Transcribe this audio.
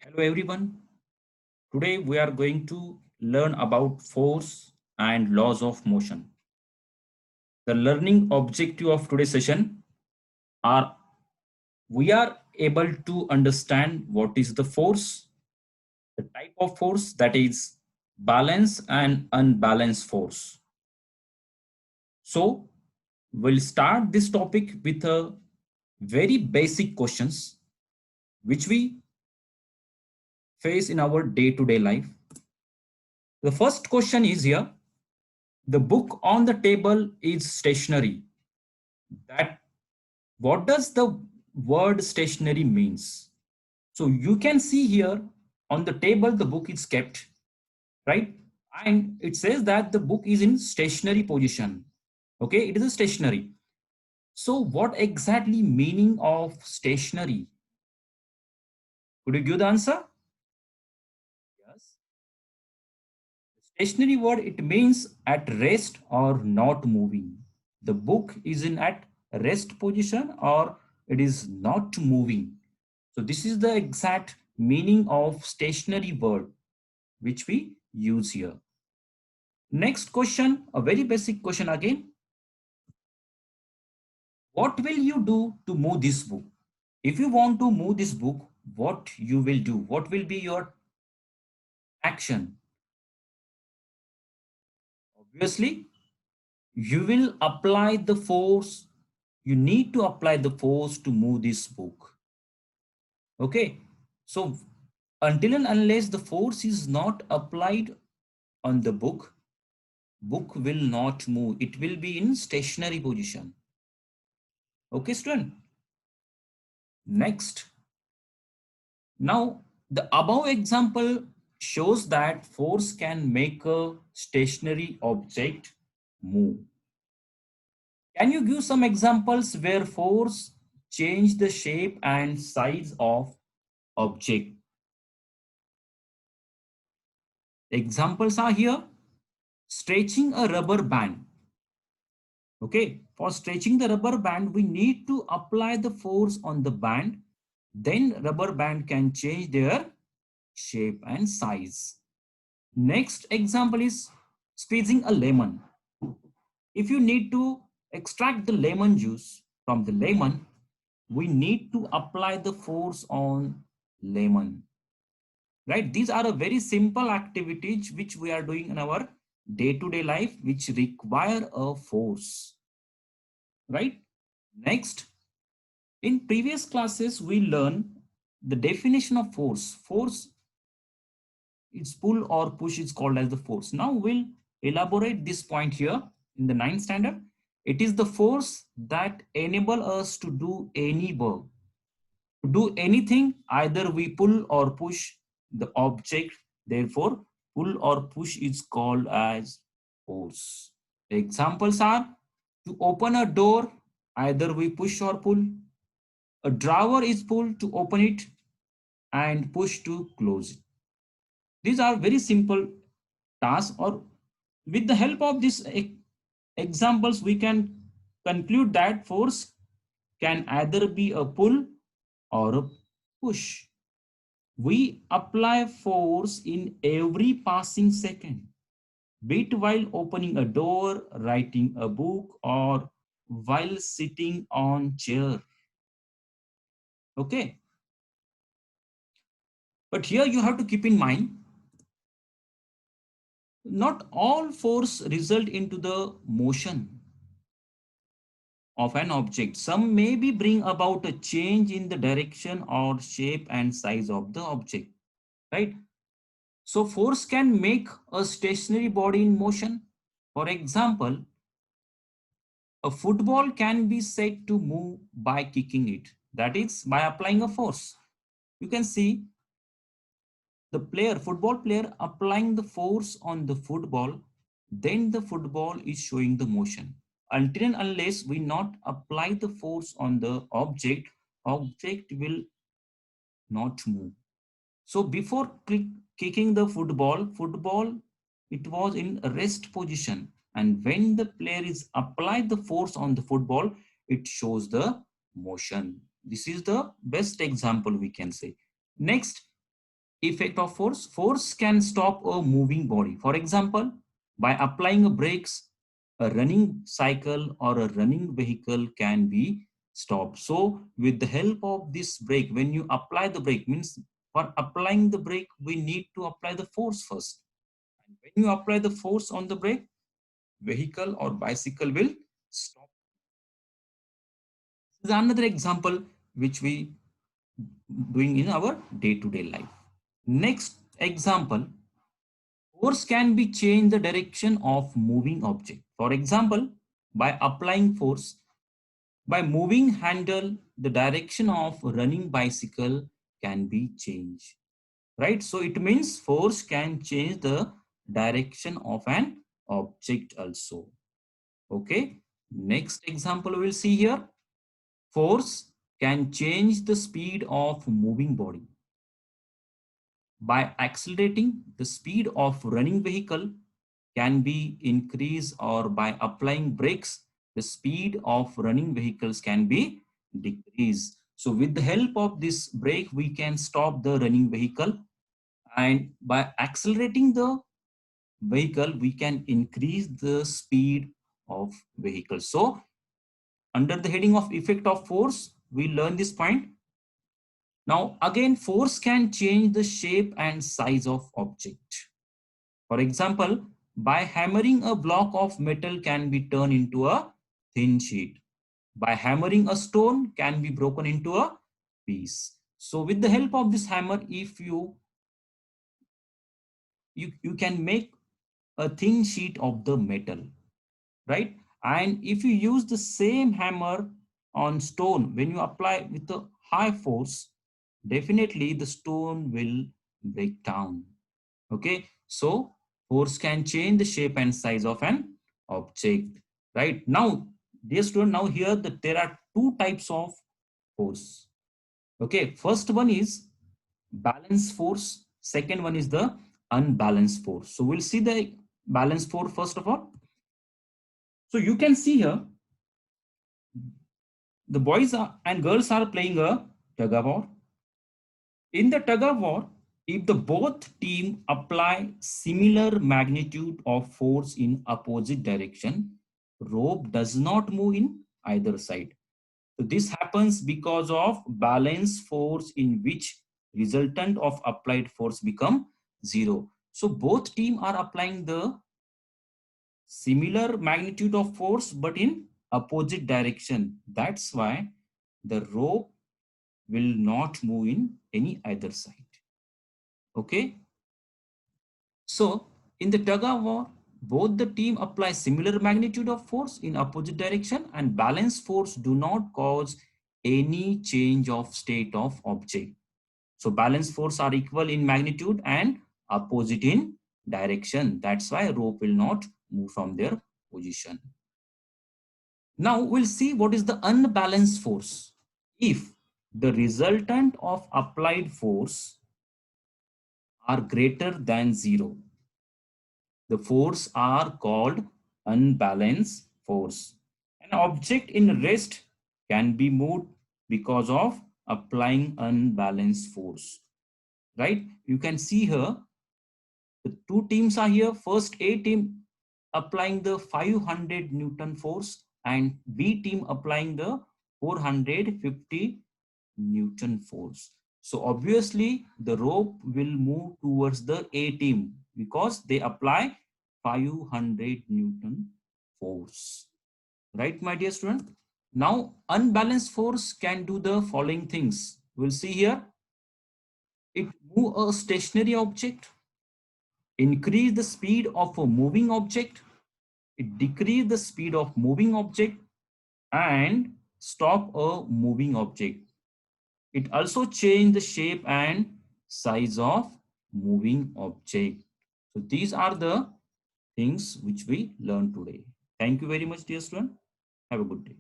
Hello everyone. Today we are going to learn about force and laws of motion. The learning objective of today's session are we are able to understand what is the force, the type of force that is balance and unbalanced force. So we'll start this topic with a very basic questions which we face in our day-to-day life. The first question is here. The book on the table is stationary. That what does the word stationary means? So you can see here on the table the book is kept, right? And it says that the book is in stationary position. Okay, it is a stationary. So what exactly meaning of stationary? Could you give the answer? Yes. Stationary word, it means at rest or not moving. The book is in at rest position or it is not moving. So this is the exact meaning of stationary word which we use here. Next question, a very basic question again. What will you do to move this book? If you want to move this book, what you will do? What will be your action? Obviously, you will apply the force. You need to apply the force to move this book. Okay. So until and unless the force is not applied on the book will not move. It will be in stationary position. Okay, student. Next. Now, the above example shows that force can make a stationary object move. Can you give some examples where force change the shape and size of object? Examples are here. Stretching a rubber band. Okay, for stretching the rubber band, we need to apply the force on the band. Then rubber band can change their shape and size. Next example is squeezing a lemon. If you need to extract the lemon juice from the lemon, we need to apply the force on lemon. Right? These are a very simple activities which we are doing in our day-to-day life which require a force. Right? Next, in previous classes, we learned the definition of force. Force is pull or push is called as the force. Now we'll elaborate this point here in the ninth standard. It is the force that enable us to do any work. To do anything, either we pull or push the object. Therefore, pull or push is called as force. Examples are to open a door, either we push or pull. A drawer is pulled to open it and push to close it. These are very simple tasks, or with the help of these examples, we can conclude that force can either be a pull or a push. We apply force in every passing second, be it while opening a door, writing a book, or while sitting on chair. Okay. But here you have to keep in mind, not all force result into the motion of an object. Some maybe bring about a change in the direction or shape and size of the object, right? So force can make a stationary body in motion. For example, a football can be said to move by kicking it. That is by applying a force. You can see the football player applying the force on the football, then the football is showing the motion. Until and unless we not apply the force on the object will not move. So before kicking the football, it was in rest position. And when the player is applied the force on the football, it shows the motion. This is the best example we can say. Next, effect of force. Force can stop a moving body. For example, by applying a brakes, a running cycle or a running vehicle can be stopped. So with the help of this brake, when you apply the brake, means for applying the brake, we need to apply the force first. And when you apply the force on the brake, vehicle or bicycle will stop. This is another example which we doing in our day-to-day life. Next example, force can be change the direction of moving object. For example, by applying force, by moving handle, the direction of running bicycle can be changed. Right? So it means force can change the direction of an object also. Okay. Next example we'll see here. Force can change the speed of moving body. By accelerating, the speed of running vehicle can be increased, or by applying brakes, the speed of running vehicles can be decreased. So with the help of this brake, we can stop the running vehicle, and by accelerating the vehicle, we can increase the speed of vehicle. So under the heading of effect of force, we learn this point. Now again, force can change the shape and size of object. For example, by hammering a block of metal can be turned into a thin sheet. By hammering a stone can be broken into a piece. So with the help of this hammer, if you can make a thin sheet of the metal, right? And if you use the same hammer on stone, when you apply with a high force, definitely the stone will break down. Okay, so force can change the shape and size of an object. Right now, dear student, now here there are two types of force. Okay, first one is balance force. Second one is the unbalanced force. So we'll see the balance force first of all. So you can see here, the and girls are playing a tug of war. In the tug of war, if the both team apply similar magnitude of force in opposite direction, rope does not move in either side. So this happens because of balance force, in which resultant of applied force become zero. So both team are applying the similar magnitude of force but in opposite direction. That's why the rope will not move in any either side. Okay. So in the tug of war, both the team apply similar magnitude of force in opposite direction, and balance force do not cause any change of state of object. So balance force are equal in magnitude and opposite in direction. That's why rope will not move from their position. Now we'll see what is the unbalanced force. If the resultant of applied force are greater than zero, the force are called unbalanced force. An object in rest can be moved because of applying unbalanced force. Right? You can see here, the two teams are here. First, A team applying the 500 Newton force and B team applying the 450 Newton force. So obviously the rope will move towards the A team because they apply 500 Newton force. Right, my dear student? Now, unbalanced force can do the following things. We'll see here. It move a stationary object, increase the speed of a moving object, it decrease the speed of moving object, and stop a moving object. It also change the shape and size of moving object. So these are the things which we learned today. Thank you very much, dear student. Have a good day.